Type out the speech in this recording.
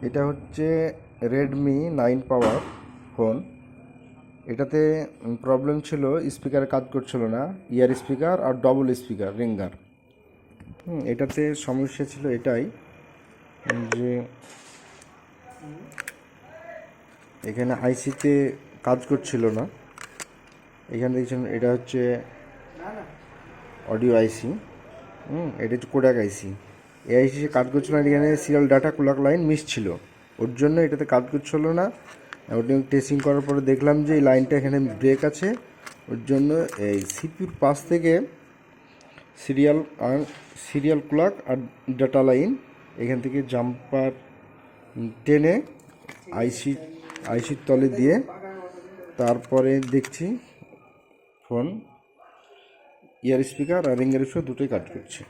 এটা হচ্ছে রেডমি 9 পাওয়ার ফোন। এটাতে প্রবলেম ছিল, স্পিকার কাজ করছিল না, ইয়ার স্পিকার আর ডবল স্পিকার রিঙ্গার। এটাতে সমস্যা ছিল এটাই যে এখানে আইসিতে কাজ করছিল না। এখানে দেখছেন এটা হচ্ছে অডিও আইসি, এটা হচ্ছে কোডাক আইসি। এই আইসি কাজ করছিল না, এখানে serial data clock line miss ছিল, ওর জন্য এটাতে কাজ করছিল না। ওটা টেস্টিং করার পরে দেখলাম যে এই লাইনটা এখানে ব্রেক আছে, ওর জন্য এই সিপিউর পাশ থেকে সিরিয়াল ক্লক আর ডাটা লাইন এখান থেকে জাম্পার টেনে আইসির তলে দিয়ে তারপরে দেখছি ফোন ইয়ার স্পিকার আর রিঙ্গার স্পিকার দুটোই কাজ করছে।